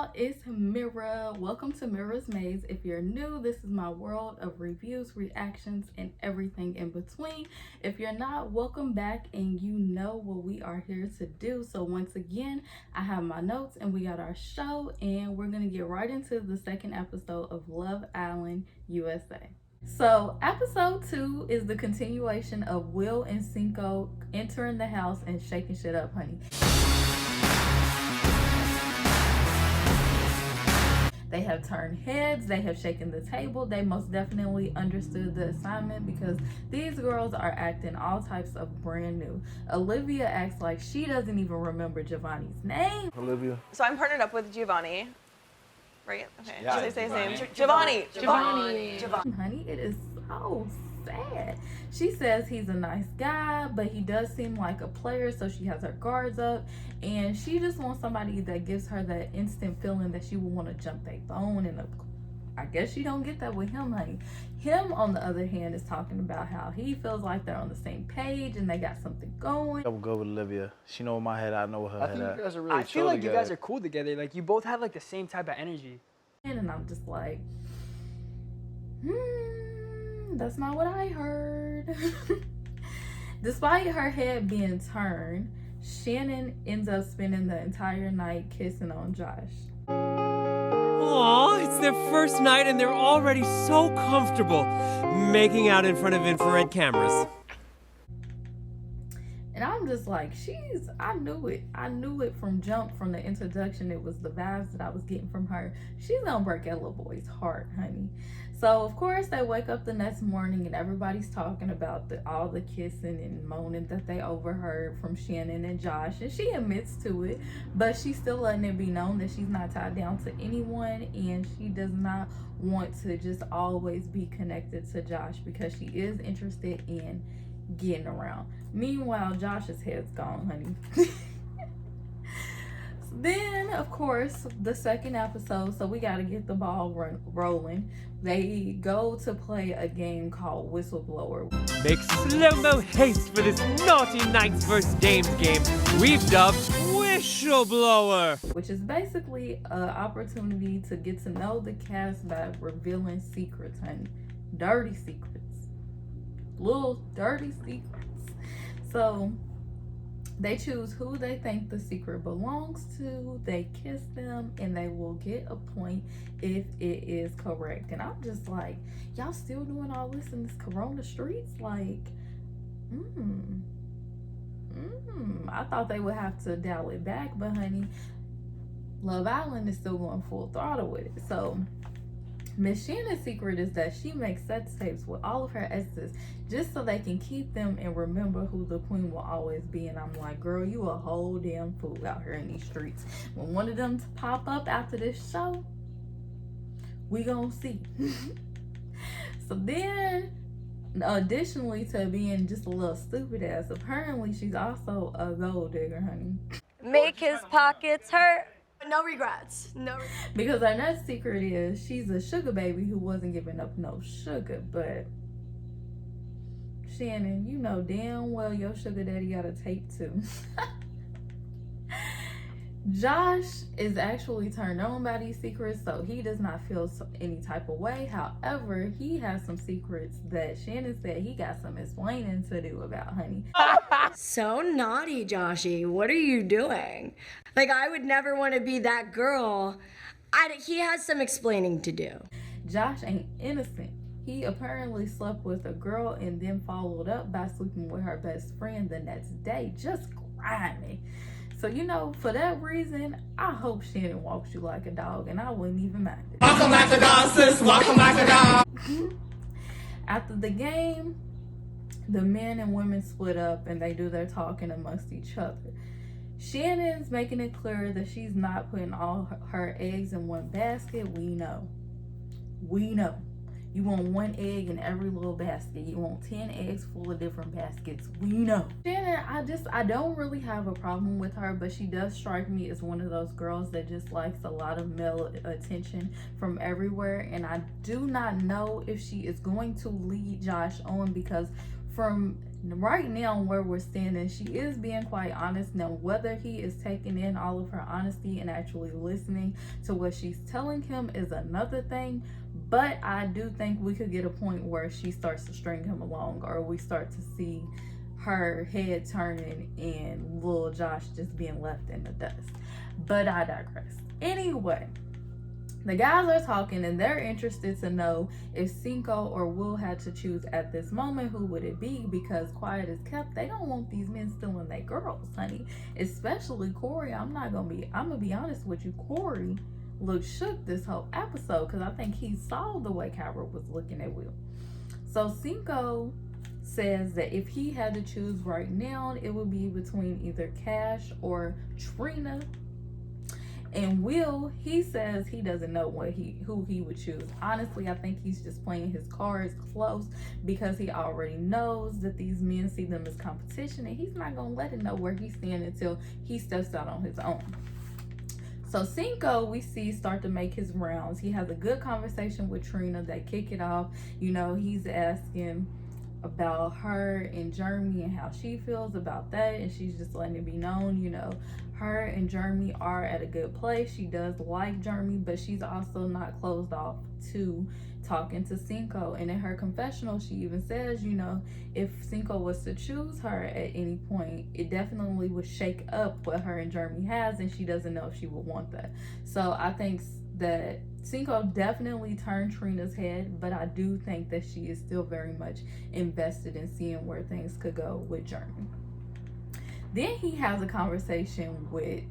y'all, it's Mira. Welcome to Mira's Maze. If you're new, this is my world of reviews, reactions, and everything in between. If you're not, welcome back, and you know what we are here to do. So once again, I have my notes and we got our show, and we're gonna get right into the second episode of Love Island USA. So episode 2 is the continuation of Will and Cinco entering the house and shaking shit up, honey. They have turned heads, they have shaken the table. They most definitely understood the assignment because these girls are acting all types of brand new. Olivia acts like she doesn't even remember Giovanni's name. Olivia. So I'm partnered up with Giovanni, right? Okay. Yeah, Should I say his name? Giovanni. Giovanni. Honey, it is so sad. She says he's a nice guy, but he does seem like a player, so she has her guards up, and she just wants somebody that gives her that instant feeling that she will want to jump their phone. And I guess she don't get that with him, honey. Him, on the other hand, is talking about how he feels like they're on the same page and they got something going. I will go with Olivia. She know my head, I know her head. I think at. you guys are really I chill feel like together. you guys are cool together. Like you both have like the same type of energy. And I'm just like, that's not what I heard. Despite her head being turned, Shannon ends up spending the entire night kissing on Josh. Aw, it's their first night and they're already so comfortable making out in front of infrared cameras. And I'm just like, I knew it. I knew it from jump, from the introduction. It was the vibes that I was getting from her. She's gonna break that little boy's heart, honey. So, of course, they wake up the next morning and everybody's talking about all the kissing and moaning that they overheard from Shannon and Josh. And she admits to it, but she's still letting it be known that she's not tied down to anyone and she does not want to just always be connected to Josh because she is interested in getting around. Meanwhile, Josh's head's gone, honey. Then, of course, the second episode, so we got to get the ball rolling. They go to play a game called Whistleblower. Make slow-mo haste for this naughty Knights vs. Dames game we've dubbed Whistleblower, which is basically an opportunity to get to know the cast by revealing secrets, honey. Dirty secrets. Little dirty secrets. So they choose who they think the secret belongs to, they kiss them, and they will get a point if it is correct. And I'm just like, y'all still doing all this in this Corona streets? Like, I thought they would have to dial it back, but honey, Love Island is still going full throttle with it. So Miss Shannon's secret is that she makes sex tapes with all of her exes just so they can keep them and remember who the queen will always be. And I'm like, girl, you a whole damn fool out here in these streets. When one of them pop up after this show, we gonna see. So then, additionally to being just a little stupid ass, apparently she's also a gold digger, honey. Make his pockets hurt. No regrets. No regrets. Because our next secret is she's a sugar baby who wasn't giving up no sugar. But Shannon, you know damn well your sugar daddy got a tape too. Josh is actually turned on by these secrets, so he does not feel any type of way. However, he has some secrets that Shannon said he got some explaining to do about, honey. So naughty, Joshy. What are you doing? Like, I would never want to be that girl. He has some explaining to do. Josh ain't innocent. He apparently slept with a girl and then followed up by sleeping with her best friend the next day. Just grimy. So, you know, for that reason, I hope Shannon walks you like a dog, and I wouldn't even mind it. Walk 'em like a dog, sis. Walk 'em like a dog. After the game, the men and women split up and they do their talking amongst each other. Shannon's making it clear that she's not putting all her eggs in one basket. We know. You want one egg in every little basket. You want 10 eggs full of different baskets. We know. Shannon, I don't really have a problem with her, but she does strike me as one of those girls that just likes a lot of male attention from everywhere. And I do not know if she is going to lead Josh on because from right now where we're standing, she is being quite honest. Now, whether he is taking in all of her honesty and actually listening to what she's telling him is another thing. But I do think we could get a point where she starts to string him along, or we start to see her head turning and little Josh just being left in the dust. But I digress. Anyway, the guys are talking and they're interested to know if Cinco or Will had to choose at this moment, who would it be? Because quiet is kept. They don't want these men stealing their girls, honey. Especially Corey. I'm gonna be honest with you. Corey looked shook this whole episode because I think he saw the way Kyra was looking at Will. So Cinco says that if he had to choose right now, it would be between either Cash or Trina. And Will, he says he doesn't know who he would choose. Honestly, I think he's just playing his cards close because he already knows that these men see them as competition, and he's not gonna let it know where he's standing until he steps out on his own. So Cinco, we see, start to make his rounds. He has a good conversation with Trina. They kick it off. You know, he's asking about her and Jeremy and how she feels about that, and she's just letting it be known, you know, her and Jeremy are at a good place. She does like Jeremy, but she's also not closed off to talking to Cinco. And in her confessional, she even says, you know, if Cinco was to choose her at any point, it definitely would shake up what her and Jeremy has, and she doesn't know if she would want that. So I think that Cinco definitely turned Trina's head, but I do think that she is still very much invested in seeing where things could go with Jeremy. Then he has a conversation with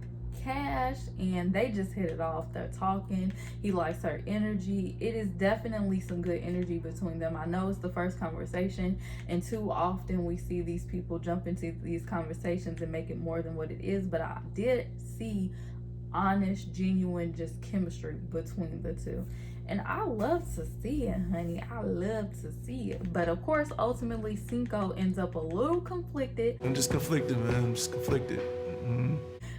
Cash, and they just hit it off. They're talking. He likes her energy. It is definitely some good energy between them. I know it's the first conversation, and too often we see these people jump into these conversations and make it more than what it is, but I did see honest, genuine, just chemistry between the two. And I love to see it, honey. I love to see it. But of course, ultimately, Cinco ends up a little conflicted. I'm just conflicted, man. I'm just conflicted. Mm-hmm.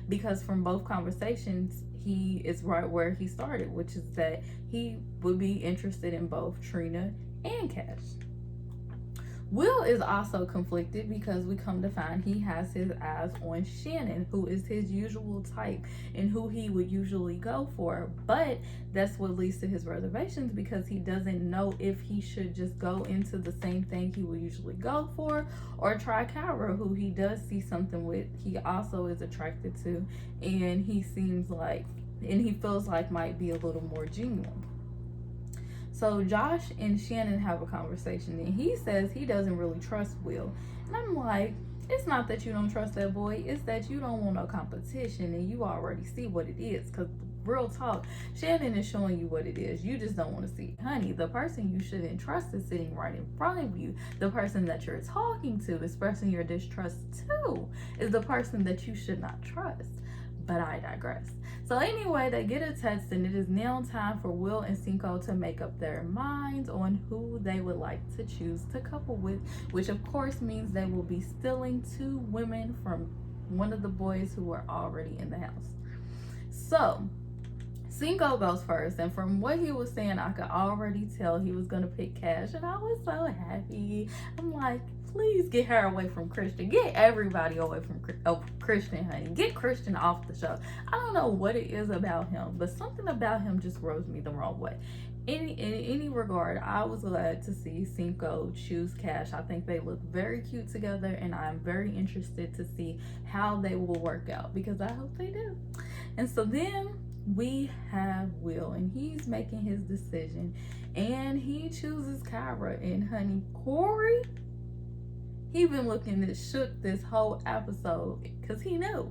Because from both conversations, he is right where he started, which is that he would be interested in both Trina and Cash. Will is also conflicted because we come to find he has his eyes on Shannon, who is his usual type and who he would usually go for. But that's what leads to his reservations, because he doesn't know if he should just go into the same thing he would usually go for, or try Kyra, who he does see something with. He also is attracted to, and he seems like, and he feels like might be a little more genuine. So Josh and Shannon have a conversation, and he says he doesn't really trust Will. And I'm like, it's not that you don't trust that boy, it's that you don't want no competition, and you already see what it is. Because real talk, Shannon is showing you what it is. You just don't want to see it. Honey, the person you shouldn't trust is sitting right in front of you. The person that you're talking to, expressing your distrust to, is the person that you should not trust. But I digress. So anyway, they get a text, and it is now time for Will and Cinco to make up their minds on who they would like to choose to couple with, which of course means they will be stealing 2 women from one of the boys who are already in the house. So Cinco goes first, and from what he was saying, I could already tell he was gonna pick Cash, and I was so happy. I'm like, please get her away from Christian. Get everybody away from Christian, honey. Get Christian off the show. I don't know what it is about him, but something about him just rubs me the wrong way. In any regard, I was glad to see Cinco choose Cash. I think they look very cute together, and I'm very interested to see how they will work out, because I hope they do. And so then we have Will, and he's making his decision, and he chooses Kyra. And honey, Corey, he been looking this shook this whole episode because he knew.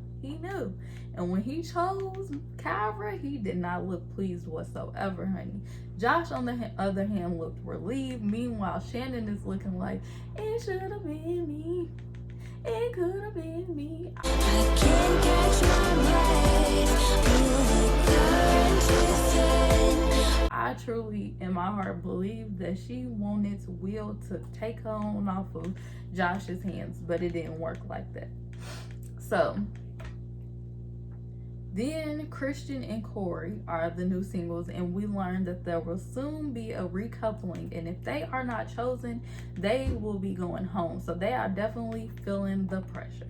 And when he chose Kyra, he did not look pleased whatsoever, honey. Josh, on the other hand, looked relieved. Meanwhile, Shannon is looking like, it should have been me. It could have been me. I can't catch my breath. I truly, in my heart, believe that she wanted Will to take her on off of Josh's hands, but it didn't work like that. So Then Christian and Corey are the new singles, and we learned that there will soon be a recoupling, and if they are not chosen, they will be going home. So they are definitely feeling the pressure.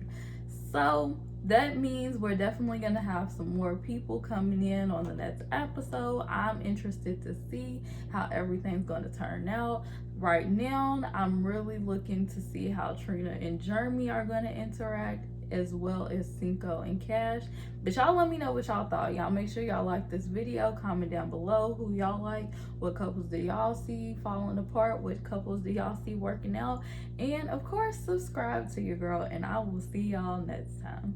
So that means we're definitely going to have some more people coming in on the next episode. I'm interested to see how everything's going to turn out. Right now, I'm really looking to see how Trina and Jeremy are going to interact, as well as Cinco and Cash. But y'all let me know what y'all thought. Y'all make sure y'all like this video, comment down below who y'all like, what couples do y'all see falling apart, what couples do y'all see working out, and of course subscribe to your girl, and I will see y'all next time.